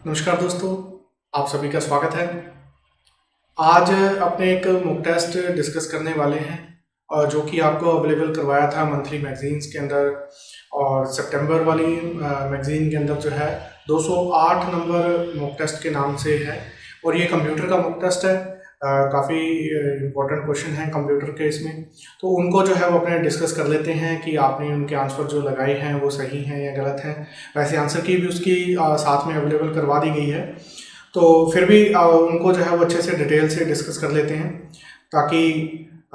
नमस्कार दोस्तों, आप सभी का स्वागत है। आज अपने एक मॉक टेस्ट डिस्कस करने वाले हैं और जो कि आपको अवेलेबल करवाया था मंथली मैगजीन्स के अंदर। और सितंबर वाली मैगजीन के अंदर जो है 208 नंबर मॉक टेस्ट के नाम से है और ये कंप्यूटर का मॉक टेस्ट है। काफ़ी इम्पोर्टेंट क्वेश्चन है कंप्यूटर के इसमें, तो उनको जो है वो अपने डिस्कस कर लेते हैं कि आपने उनके आंसर जो लगाए हैं वो सही हैं या गलत हैं। वैसे आंसर की भी उसकी साथ में अवेलेबल करवा दी गई है, तो फिर भी उनको जो है वो अच्छे से डिटेल से डिस्कस कर लेते हैं ताकि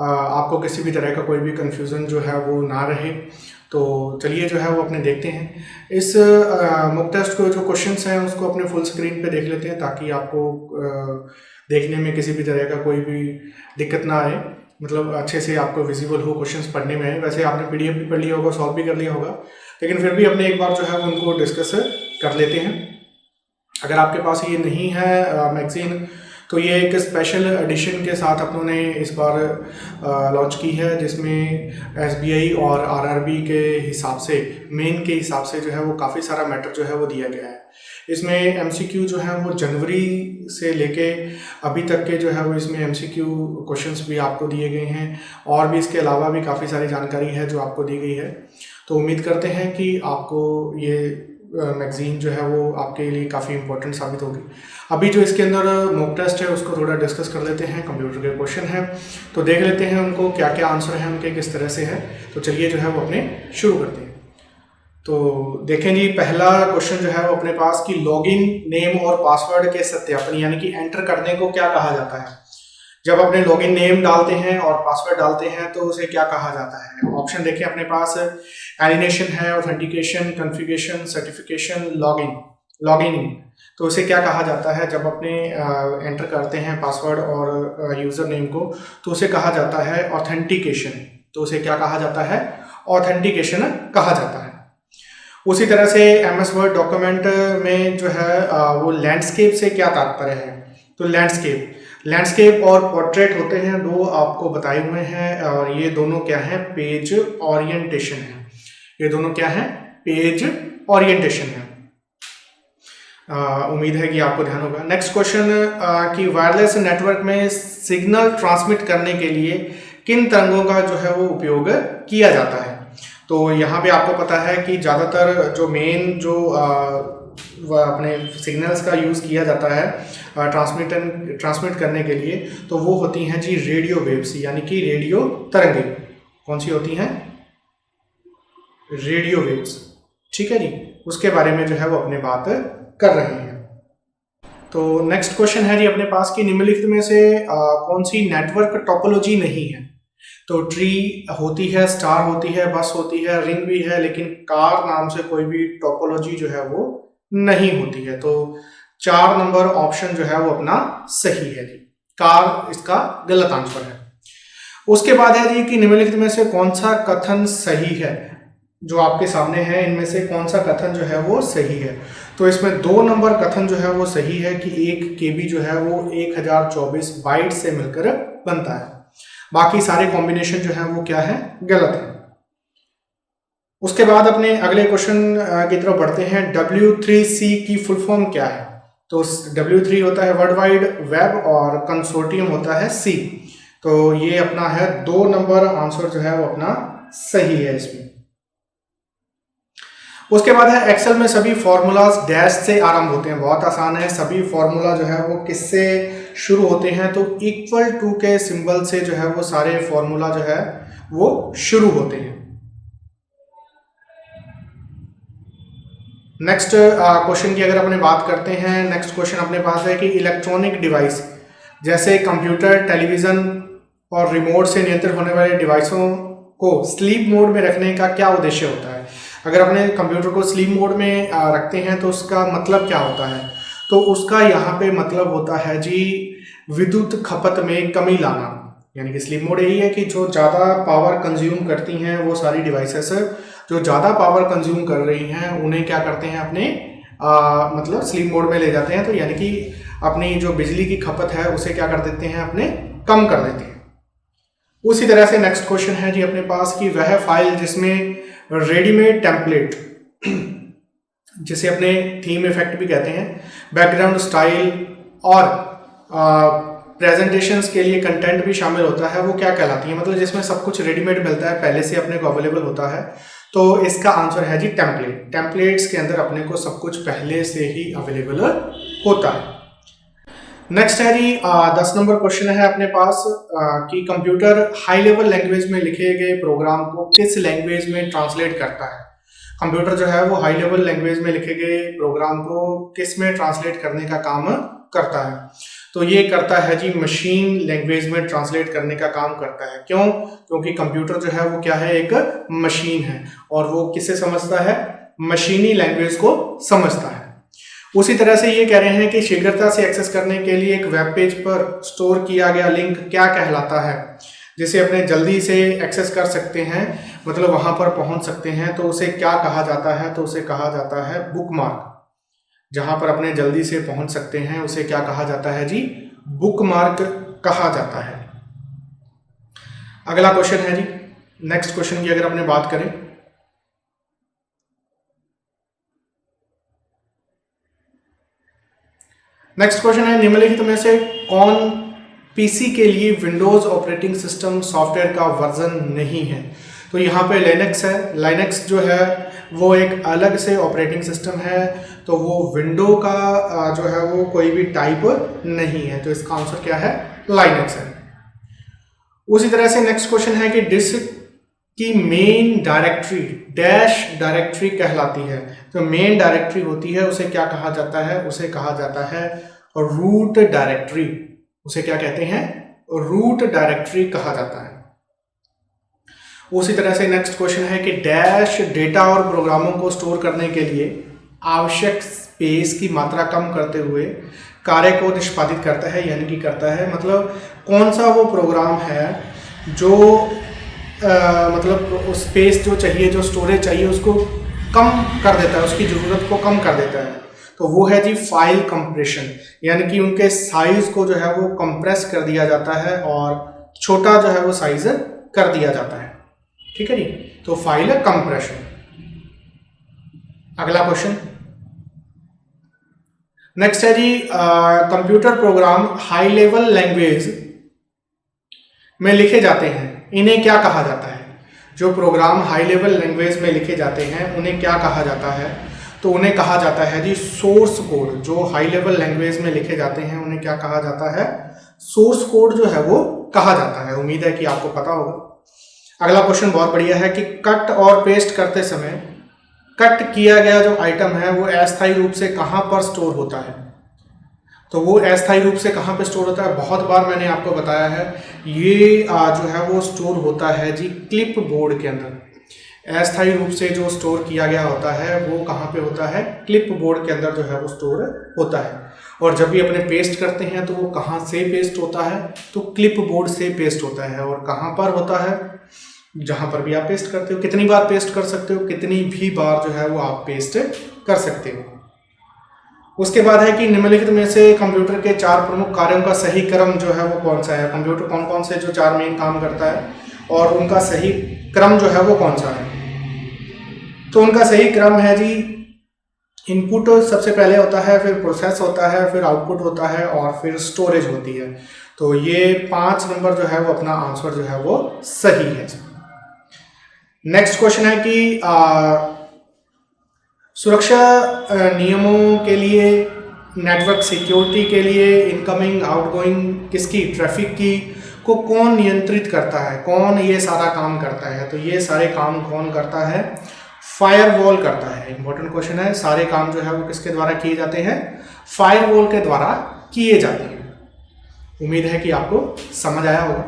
आपको किसी भी तरह का कोई भी कन्फ्यूज़न जो है वो ना रहे। तो चलिए जो है वो अपने देखते हैं इस मॉक टेस्ट को। जो क्वेश्चंस हैं उसको अपने फुल स्क्रीन पे देख लेते हैं ताकि आपको देखने में किसी भी तरह का कोई भी दिक्कत ना आए, मतलब अच्छे से आपको विजिबल हो, क्वेश्चंस पढ़ने में आए। वैसे आपने पीडीएफ भी पढ़ लिया होगा, सॉल्व भी कर लिया होगा, लेकिन फिर भी अपने एक बार जो है वो उनको डिस्कस कर लेते हैं। अगर आपके पास ये नहीं है मैगज़ीन, तो ये एक स्पेशल एडिशन के साथ अपनों ने इस बार लॉन्च की है, जिसमें एसबीआई और आरआरबी के हिसाब से, मेन के हिसाब से जो है वो काफ़ी सारा मैटर जो है वो दिया गया है। इसमें एमसीक्यू जो है वो जनवरी से लेके अभी तक के जो है वो इसमें एमसीक्यू क्वेश्चंस भी आपको दिए गए हैं और भी इसके अलावा भी काफ़ी सारी जानकारी है जो आपको दी गई है। तो उम्मीद करते हैं कि आपको ये मैगज़ीन जो है वो आपके लिए काफ़ी इंपॉर्टेंट साबित होगी। अभी जो इसके अंदर मॉक टेस्ट है उसको थोड़ा डिस्कस कर लेते हैं। कंप्यूटर के क्वेश्चन हैं तो देख लेते हैं उनको क्या क्या आंसर हैं उनके, किस तरह से है। तो चलिए जो है वो अपने शुरू करते हैं। तो देखें जी, पहला क्वेश्चन जो है वो अपने पास कि लॉगिन नेम और पासवर्ड के सत्यापन यानी कि एंटर करने को क्या कहा जाता है। जब अपने लॉगिन नेम डालते हैं और पासवर्ड डालते हैं तो उसे क्या कहा जाता है। ऑप्शन देखें अपने पास, एलिनेशन है, ऑथेंटिकेशन, कॉन्फ़िगरेशन, सर्टिफिकेशन, लॉगिन। तो उसे क्या कहा जाता है जब अपने एंटर करते हैं पासवर्ड और यूज़र नेम को, तो उसे कहा जाता है ऑथेंटिकेशन। तो उसे क्या कहा जाता है, ऑथेंटिकेशन कहा जाता है। उसी तरह से एमएस वर्ड डॉक्यूमेंट में जो है वो लैंडस्केप से क्या तात्पर्य है। तो लैंडस्केप और पोर्ट्रेट होते हैं, दो आपको बताए हुए हैं, और ये दोनों क्या है, पेज ओरिएंटेशन है। ये दोनों क्या है, पेज ओरिएंटेशन है। उम्मीद है कि आपको ध्यान होगा। नेक्स्ट क्वेश्चन कि वायरलेस नेटवर्क में सिग्नल ट्रांसमिट करने के लिए किन तरंगों का जो है वो उपयोग किया जाता है। तो यहाँ पे आपको पता है कि ज़्यादातर जो मेन जो अपने सिग्नल्स का यूज़ किया जाता है ट्रांसमिट करने के लिए, तो वो होती हैं जी रेडियो वेव्स, यानी कि रेडियो तरंगें। कौन सी होती हैं, रेडियो वेव्स। ठीक है जी, उसके बारे में जो है वो अपने बात कर रहे हैं। तो नेक्स्ट क्वेश्चन है जी अपने पास कि निम्नलिखित में से कौन सी नेटवर्क टोपोलॉजी नहीं है। तो ट्री होती है, स्टार होती है, बस होती है, रिंग भी है, लेकिन कार नाम से कोई भी टोपोलॉजी जो है वो नहीं होती है। तो 4 नंबर ऑप्शन जो है वो अपना सही है जी, कार इसका गलत आंसर है। उसके बाद है जी कि निम्नलिखित में से कौन सा कथन सही है। जो आपके सामने है इनमें से कौन सा कथन जो है वो सही है। तो इसमें 2 नंबर कथन जो है वो सही है कि 1 KB जो है वो 1024 बाइट से मिलकर बनता है। बाकी सारे कॉम्बिनेशन जो है वो क्या है, गलत है। उसके बाद अपने अगले क्वेश्चन की तरफ बढ़ते हैं। W3C की फुल फॉर्म क्या है। तो W3 होता है वर्ल्ड वाइड वेब और कंसोर्टियम होता है C। तो ये अपना है 2 नंबर आंसर जो है वो अपना सही है इसमें। उसके बाद है एक्सेल में सभी फॉर्मूलाज डैश से आरंभ होते हैं। बहुत आसान है, सभी फॉर्मूला जो है वो किससे शुरू होते हैं। तो इक्वल टू के सिंबल से जो है वो सारे फॉर्मूला जो है वो शुरू होते हैं। नेक्स्ट क्वेश्चन की अगर अपने बात करते हैं, नेक्स्ट क्वेश्चन अपने पास है कि इलेक्ट्रॉनिक डिवाइस जैसे कंप्यूटर, टेलीविजन और रिमोट से नियंत्रित होने वाले डिवाइसों को स्लीप मोड में रखने का क्या उद्देश्य होता है। अगर अपने कंप्यूटर को स्लीप मोड में रखते हैं तो उसका मतलब क्या होता है। तो उसका यहाँ पे मतलब होता है जी विद्युत खपत में कमी लाना। यानी कि स्लीप मोड यही है कि जो ज़्यादा पावर कंज्यूम करती हैं वो सारी डिवाइसेस जो ज़्यादा पावर कंज्यूम कर रही हैं उन्हें क्या करते हैं, अपने मतलब स्लीप मोड में ले जाते हैं। तो यानी कि अपनी जो बिजली की खपत है उसे क्या कर देते हैं, अपने कम कर देते हैं। उसी तरह से नेक्स्ट क्वेश्चन है जी अपने पास कि वह फाइल जिसमें रेडीमेड टेम्पलेट जिसे अपने थीम इफेक्ट भी कहते हैं, बैकग्राउंड स्टाइल और प्रेजेंटेशंस के लिए कंटेंट भी शामिल होता है, वो क्या कहलाती है? मतलब जिसमें सब कुछ रेडीमेड मिलता है, पहले से अपने को अवेलेबल होता है। तो इसका आंसर है जी टेम्पलेट। टेम्पलेट्स के अंदर अपने को सब कुछ पहले से ही अवेलेबल होता है। नेक्स्ट है जी 10 नंबर क्वेश्चन है अपने पास कि कंप्यूटर हाई लेवल लैंग्वेज में लिखे गए प्रोग्राम को किस लैंग्वेज में ट्रांसलेट करता है? कंप्यूटर जो है वो हाई लेवल लैंग्वेज में लिखे गए प्रोग्राम को किस में ट्रांसलेट करने का काम करता है? तो ये करता है जी मशीन लैंग्वेज में ट्रांसलेट करने का काम करता है। क्यों? क्योंकि कंप्यूटर जो है वो क्या है, एक मशीन है और वो किसे समझता है? मशीनी लैंग्वेज को समझता है। उसी तरह से ये कह रहे हैं कि शीघ्रता से एक्सेस करने के लिए एक वेब पेज पर स्टोर किया गया लिंक क्या कहलाता है, जिसे अपने जल्दी से एक्सेस कर सकते हैं, मतलब वहां पर पहुंच सकते हैं, तो उसे क्या कहा जाता है? तो उसे कहा जाता है बुकमार्क। जहां पर अपने जल्दी से पहुंच सकते हैं उसे क्या कहा जाता है जी? बुकमार्क कहा जाता है। अगला क्वेश्चन है जी, नेक्स्ट क्वेश्चन की अगर अपने बात करें, नेक्स्ट क्वेश्चन है निम्नलिखित में से कौन पीसी के लिए विंडोज ऑपरेटिंग सिस्टम सॉफ्टवेयर का वर्जन नहीं है? तो यहाँ पे लिनक्स है। लिनक्स जो है वो एक अलग से ऑपरेटिंग सिस्टम है, तो वो विंडो का जो है वो कोई भी टाइप नहीं है, तो इसका आंसर क्या है? लिनक्स है। उसी तरह से नेक्स्ट क्वेश्चन है कि डिस्क की मेन डायरेक्टरी डैश डायरेक्टरी कहलाती है। तो मेन डायरेक्टरी होती है उसे क्या कहा जाता है? उसे कहा जाता है रूट डायरेक्टरी। उसे क्या कहते हैं? रूट डायरेक्टरी कहा जाता है। उसी तरह से नेक्स्ट क्वेश्चन है कि डैश डेटा और प्रोग्रामों को स्टोर करने के लिए आवश्यक स्पेस की मात्रा कम करते हुए कार्य को निष्पादित करता है, यानी कि करता है। मतलब कौन सा वो प्रोग्राम है जो मतलब स्पेस जो चाहिए, जो स्टोरेज चाहिए, उसको कम कर देता है, उसकी ज़रूरत को कम कर देता है। तो वो है जी फाइल कंप्रेशन, यानी कि उनके साइज को जो है वो कंप्रेस कर दिया जाता है और छोटा जो है वो साइज कर दिया जाता है। ठीक है जी, तो फाइल कंप्रेशन। अगला क्वेश्चन नेक्स्ट है जी computer program high level language में लिखे जाते हैं, इन्हें क्या कहा जाता है? जो प्रोग्राम हाई लेवल लैंग्वेज में लिखे जाते हैं उन्हें क्या कहा जाता है? तो उन्हें कहा जाता है जी सोर्स कोड। जो हाई लेवल लैंग्वेज में लिखे जाते हैं उन्हें क्या कहा जाता है? सोर्स कोड जो है वो कहा जाता है। उम्मीद है कि आपको पता होगा। अगला क्वेश्चन बहुत बढ़िया है कि कट और पेस्ट करते समय कट किया गया जो आइटम है वो अस्थायी रूप से कहां पर स्टोर होता है? तो वो अस्थायी रूप से कहाँ पे स्टोर होता है? बहुत बार मैंने आपको बताया है, ये जो है वो स्टोर होता है जी क्लिप बोर्ड के अंदर। अस्थायी रूप से जो स्टोर किया गया होता है वो कहाँ पे होता है? क्लिप बोर्ड के अंदर जो है वो स्टोर होता है। और जब भी अपने पेस्ट करते हैं तो वो कहाँ से पेस्ट होता है? तो क्लिप बोर्ड से पेस्ट होता है। और कहाँ पर होता है? जहाँ पर भी आप पेस्ट करते हो। कितनी बार पेस्ट कर सकते हो? कितनी भी बार जो है वो आप पेस्ट कर सकते हो। उसके बाद है कि निम्नलिखित में से कंप्यूटर के 4 प्रमुख कार्यों का सही क्रम जो है वो कौन सा है? कंप्यूटर कौन कौन से जो 4 मेन काम करता है और उनका सही क्रम जो है वो कौन सा है? तो उनका सही क्रम है जी इनपुट सबसे पहले होता है, फिर प्रोसेस होता है, फिर आउटपुट होता है और फिर स्टोरेज होती है। तो ये 5 नंबर जो है वो अपना आंसर जो है वो सही है। नेक्स्ट क्वेश्चन है कि सुरक्षा नियमों के लिए, नेटवर्क सिक्योरिटी के लिए इनकमिंग आउटगोइंग किसकी, ट्रैफिक की को कौन नियंत्रित करता है? कौन ये सारा काम करता है? तो ये सारे काम कौन करता है? फायरवॉल करता है। इंपॉर्टेंट क्वेश्चन है। सारे काम जो है वो किसके द्वारा किए जाते हैं? फायरवॉल के द्वारा किए जाते हैं। उम्मीद है कि आपको समझ आया होगा।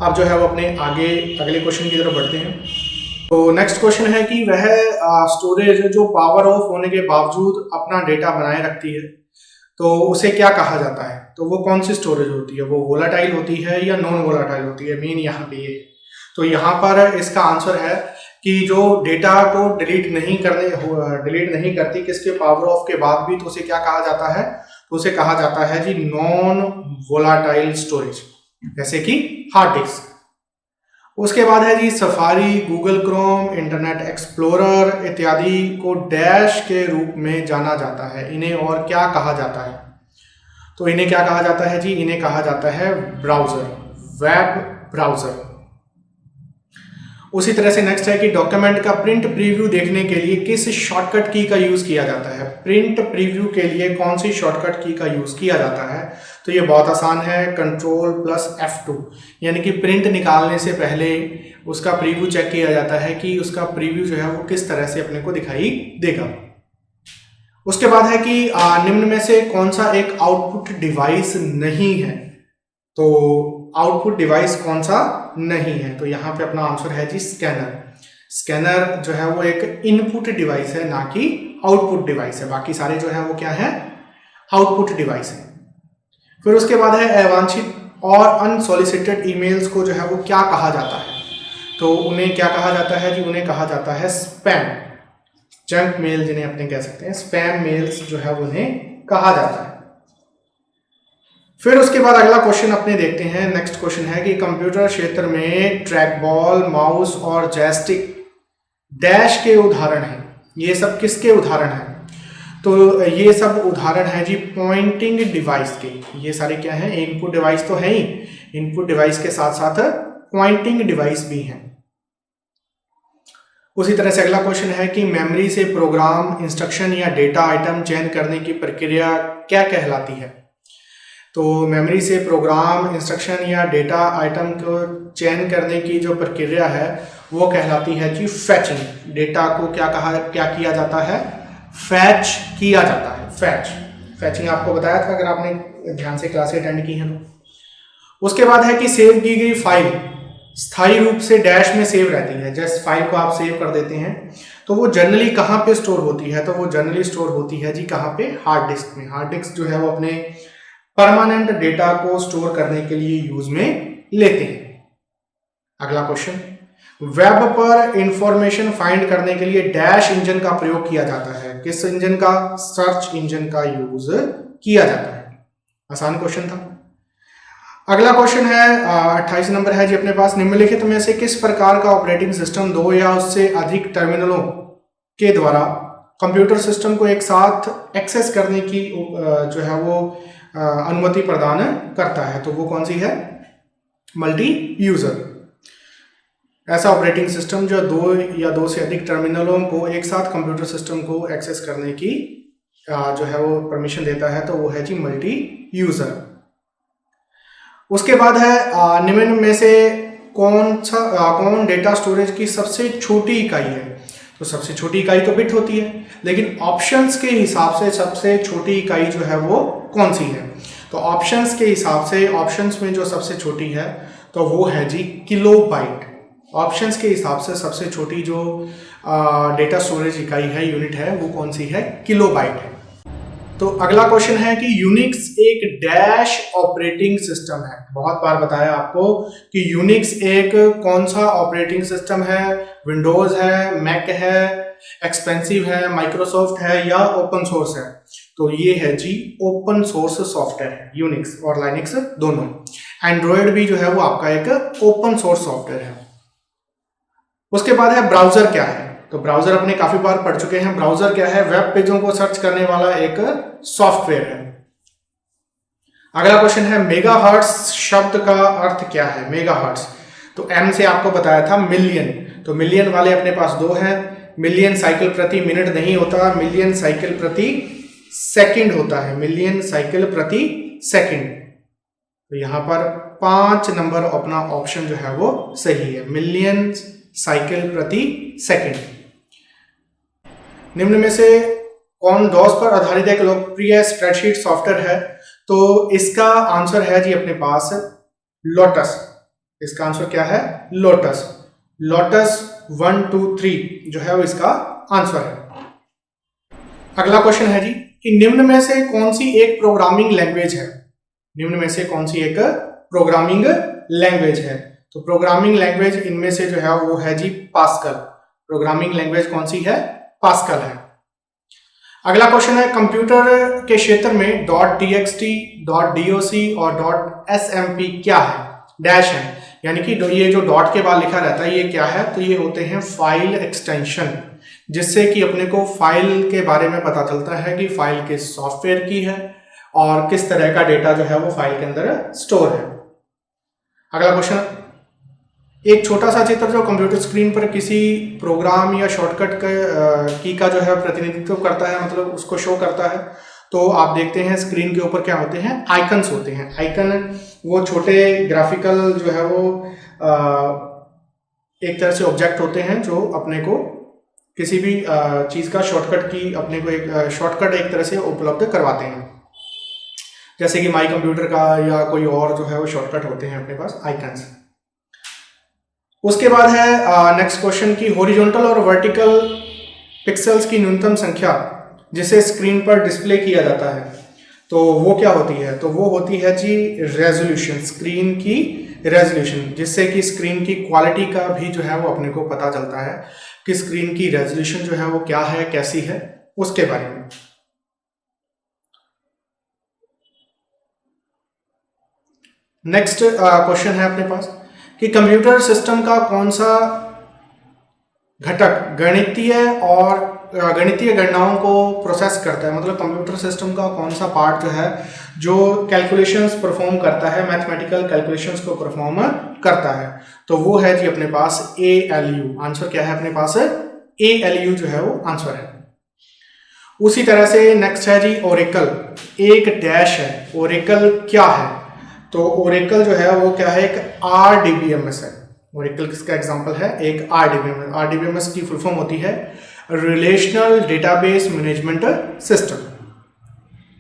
अब जो है वो अपने आगे अगले क्वेश्चन की तरफ बढ़ते हैं। तो नेक्स्ट क्वेश्चन है कि वह स्टोरेज जो पावर ऑफ होने के बावजूद अपना डेटा बनाए रखती है, तो उसे क्या कहा जाता है? तो वो कौन सी स्टोरेज होती है? वो वोलाटाइल होती है या नॉन वोलाटाइल होती है? मेन यहाँ पे ये। तो यहाँ पर इसका आंसर है कि जो डेटा को डिलीट नहीं करती किसके पावर ऑफ के बाद भी, तो उसे क्या कहा जाता है? तो उसे कहा जाता है जी नॉन वोलाटाइल स्टोरेज, जैसे कि हार्ड डिस्क। उसके बाद है जी Safari, Google Chrome, Internet Explorer इत्यादि को डैश के रूप में जाना जाता है। इन्हें और क्या कहा जाता है? तो इन्हें क्या कहा जाता है जी? इन्हें कहा जाता है ब्राउज़र, वेब ब्राउज़र। उसी तरह से नेक्स्ट है कि डॉक्यूमेंट का प्रिंट प्रीव्यू देखने के लिए किस शॉर्टकट की का यूज़ किया जाता है? प्रिंट प्रीव्यू के लिए कौन सी शॉर्टकट की का यूज़ किया जाता है? तो ये बहुत आसान है, Ctrl+F2। यानी कि प्रिंट निकालने से पहले उसका प्रीव्यू चेक किया जाता है कि उसका प्रीव्यू जो है वो किस तरह से अपने को दिखाई देगा। उसके बाद है कि निम्न में से कौन सा एक आउटपुट डिवाइस नहीं है? तो आउटपुट डिवाइस कौन सा नहीं है? तो यहाँ पे अपना आंसर है जी स्कैनर। स्कैनर जो है वो एक इनपुट डिवाइस है, ना कि आउटपुट डिवाइस है। बाकी सारे जो है वो क्या है? आउटपुट डिवाइस है। फिर उसके बाद है अवांछित और अनसॉलिसिटेड ईमेल्स को जो है वो क्या कहा जाता है? तो उन्हें क्या कहा जाता है जी? उन्हें कहा जाता है स्पैम, जंक मेल जिन्हें अपने कह सकते हैं, स्पैम मेल्स जो है उन्हें कहा जाता है। फिर उसके बाद अगला क्वेश्चन अपने देखते हैं। नेक्स्ट क्वेश्चन है कि कंप्यूटर क्षेत्र में ट्रैक बॉल, माउस और जॉयस्टिक डैश के उदाहरण हैं। ये सब किसके उदाहरण हैं? तो ये सब उदाहरण है जी पॉइंटिंग डिवाइस के। ये सारे क्या हैं? इनपुट डिवाइस तो है ही, इनपुट डिवाइस के साथ साथ पॉइंटिंग डिवाइस भी हैं। उसी तरह से अगला क्वेश्चन है कि मेमोरी से प्रोग्राम, इंस्ट्रक्शन या डेटा आइटम चयन करने की प्रक्रिया क्या कहलाती है? तो मेमोरी से प्रोग्राम, इंस्ट्रक्शन या डेटा आइटम को चयन करने की जो प्रक्रिया है वो कहलाती है जी फैचिंग। डेटा को क्या किया जाता है? फैच किया जाता है। फैचिंग आपको बताया था अगर आपने ध्यान से क्लासें अटेंड की हैं तो। उसके बाद है कि सेव की गई फाइल स्थायी रूप से डैश में सेव रहती है। जैसे फाइल को आप सेव कर देते हैं तो वो जनरली कहाँ पे स्टोर होती है? तो वो जनरली स्टोर होती है जी कहाँ पे? हार्ड डिस्क में। हार्ड डिस्क जो है वो अपने परमानेंट डेटा को स्टोर करने के लिए यूज में लेते हैं। अगला क्वेश्चन, वेब पर इंफॉर्मेशन फाइंड करने के लिए डैश इंजन का प्रयोग किया जाता है। किस इंजन का? सर्च इंजन का यूज किया जाता है। आसान क्वेश्चन था। अगला क्वेश्चन है 28 नंबर है जी अपने पास। निम्नलिखित में से किस प्रकार का ऑपरेटिंग सिस्टम दो या उससे अधिक टर्मिनलों के द्वारा कंप्यूटर सिस्टम को एक साथ एक्सेस करने की जो है वो अनुमति प्रदान करता है? तो वो कौन सी है? Multi user. ऐसा ऑपरेटिंग सिस्टम जो दो या दो से अधिक टर्मिनलों को एक साथ कंप्यूटर सिस्टम को एक्सेस करने की जो है वो परमिशन देता है, तो वो है जी मल्टी यूजर। उसके बाद है निम्न में से कौन डेटा स्टोरेज की सबसे छोटी इकाई है? तो सबसे छोटी इकाई तो बिट होती है, लेकिन ऑप्शंस के हिसाब से सबसे छोटी इकाई जो है वो कौन सी है? तो ऑप्शंस के हिसाब से, ऑप्शंस में जो सबसे छोटी है तो वो है जी किलोबाइट। ऑप्शंस के हिसाब से सबसे छोटी जो डेटा स्टोरेज इकाई है, यूनिट है, वो कौन सी है? किलोबाइट है। तो अगला क्वेश्चन है कि यूनिक्स एक डैश ऑपरेटिंग सिस्टम है। बहुत बार बताया आपको कि यूनिक्स एक कौन सा ऑपरेटिंग सिस्टम है? विंडोज है, मैक है, एक्सपेंसिव है, माइक्रोसॉफ्ट है या ओपन सोर्स है? तो ये है जी ओपन सोर्स सॉफ्टवेयर है, यूनिक्स और लाइनक्स दोनों। एंड्रॉयड भी जो है वो आपका एक ओपन सोर्स सॉफ्टवेयर है। उसके बाद है ब्राउजर क्या है? तो ब्राउजर अपने काफी बार पढ़ चुके हैं। ब्राउजर क्या है? वेब पेजों को सर्च करने वाला एक सॉफ्टवेयर है। अगला क्वेश्चन है मेगाहर्ट्ज शब्द का अर्थ क्या है? मेगाहर्ट्ज, तो एम से आपको बताया था मिलियन, तो मिलियन वाले अपने पास दो हैं। मिलियन साइकिल प्रति मिनट नहीं होता, मिलियन साइकिल प्रति सेकंड होता है। मिलियन साइकिल प्रति सेकंड। तो यहां पर 5 नंबर अपना ऑप्शन जो है वो सही है, मिलियन साइकिल प्रति सेकंड। निम्न में से कौन डॉस पर आधारित एक लोकप्रिय स्प्रेडशीट सॉफ्टवेयर है? तो इसका आंसर है जी अपने पास लोटस। इसका आंसर क्या है? लोटस। लोटस 1 2 3 जो है वो इसका आंसर है। अगला क्वेश्चन है जी कि निम्न में से कौन सी एक प्रोग्रामिंग लैंग्वेज है? निम्न में से कौन सी एक प्रोग्रामिंग लैंग्वेज है? तो प्रोग्रामिंग लैंग्वेज इनमें से जो है वो है जी पास्कल। प्रोग्रामिंग लैंग्वेज कौन सी है? पास्कल है। अगला क्वेश्चन है कंप्यूटर के क्षेत्र में .txt, .doc और .smp क्या है? डैश है, यानी कि ये जो डॉट के बाद लिखा रहता है ये क्या है, तो ये होते हैं फाइल एक्सटेंशन, जिससे कि अपने को फाइल के बारे में पता चलता है कि फाइल किस सॉफ्टवेयर की है और किस तरह का डेटा जो है वो फाइल के अंदर स्टोर है। अगला क्वेश्चन, एक छोटा सा चित्र जो कंप्यूटर स्क्रीन पर किसी प्रोग्राम या शॉर्टकट की का जो है प्रतिनिधित्व करता है, मतलब उसको शो करता है। तो आप देखते हैं स्क्रीन के ऊपर क्या होते हैं, आइकन्स होते हैं। आइकन वो छोटे ग्राफिकल जो है वो एक तरह से ऑब्जेक्ट होते हैं जो अपने को किसी भी चीज़ का शॉर्टकट की अपने को एक शॉर्टकट एक तरह से उपलब्ध करवाते हैं, जैसे कि माई कंप्यूटर का या कोई और जो है वो शॉर्टकट होते हैं अपने पास आइकन्स। उसके बाद है नेक्स्ट क्वेश्चन की हॉरिजॉन्टल और वर्टिकल पिक्सेल्स की न्यूनतम संख्या जिसे स्क्रीन पर डिस्प्ले किया जाता है, तो वो क्या होती है, तो वो होती है जी रेजोल्यूशन, स्क्रीन की रेजोल्यूशन, जिससे कि स्क्रीन की क्वालिटी का भी जो है वो अपने को पता चलता है कि स्क्रीन की रेजोल्यूशन जो है वो क्या है, कैसी है, उसके बारे में। नेक्स्ट क्वेश्चन है अपने पास कि कंप्यूटर सिस्टम का कौन सा घटक गणितीय गणनाओं को प्रोसेस करता है, मतलब कंप्यूटर सिस्टम का कौन सा पार्ट जो है जो कैलकुलेशंस परफॉर्म करता है, मैथमेटिकल कैलकुलेशंस को परफॉर्म करता है, तो वो है जी अपने पास ALU। आंसर क्या है अपने पास है ALU जो है वो आंसर है। उसी तरह से नेक्स्ट है जी ओरेकल, एक डैश है। ओरेकल क्या है, तो ओरेकल जो है वो क्या है, एक RDBMS है। ओरेकल किसका एग्जांपल है, एक RDBMS। RDBMS की फुल फॉर्म होती है relational database management system.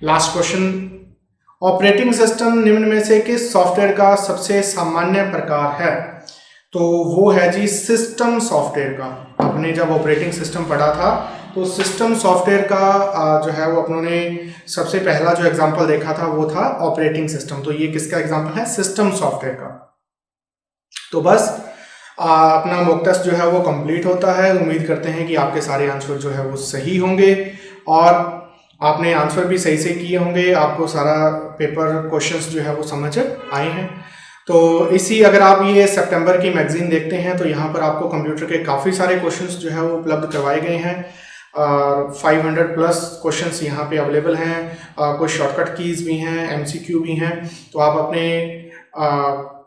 Last question, operating system निम्न में से किस सॉफ्टवेयर का सबसे सामान्य प्रकार है, तो वो है जी सिस्टम सॉफ्टवेयर का। आपने जब ऑपरेटिंग सिस्टम पढ़ा था तो सिस्टम सॉफ्टवेयर का जो है वो अपनों ने सबसे पहला जो एग्जांपल देखा था वो था ऑपरेटिंग सिस्टम, तो ये किसका एग्जांपल है, सिस्टम सॉफ्टवेयर का। तो बस अपना मॉक टेस्ट जो है वो कंप्लीट होता है। उम्मीद करते हैं कि आपके सारे आंसर जो है वो सही होंगे और आपने आंसर भी सही से किए होंगे, आपको सारा पेपर क्वेश्चंस जो है वो समझ आए हैं। तो इसी अगर आप ये सितंबर की मैगजीन देखते हैं तो यहाँ पर आपको कंप्यूटर के काफ़ी सारे क्वेश्चंस जो है वो उपलब्ध करवाए गए हैं। 500 प्लस क्वेश्चंस यहाँ पे अवेलेबल हैं, कुछ शॉर्टकट कीज़ भी हैं, MCQ भी हैं। तो आप अपने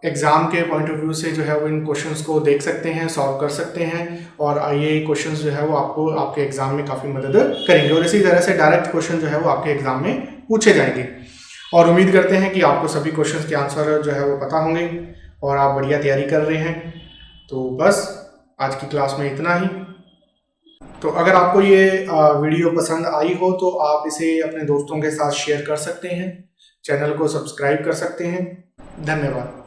एग्ज़ाम के पॉइंट ऑफ व्यू से जो है वो इन क्वेश्चंस को देख सकते हैं, सॉल्व कर सकते हैं और ये क्वेश्चंस जो है वो आपको आपके एग्ज़ाम में काफ़ी मदद करेंगे और इसी तरह से डायरेक्ट क्वेश्चन जो है वो आपके एग्ज़ाम में पूछे जाएंगे। और उम्मीद करते हैं कि आपको सभी क्वेश्चंस के आंसर जो है वो पता होंगे और आप बढ़िया तैयारी कर रहे हैं। तो बस आज की क्लास में इतना ही। तो अगर आपको ये वीडियो पसंद आई हो तो आप इसे अपने दोस्तों के साथ शेयर कर सकते हैं, चैनल को सब्सक्राइब कर सकते हैं। धन्यवाद।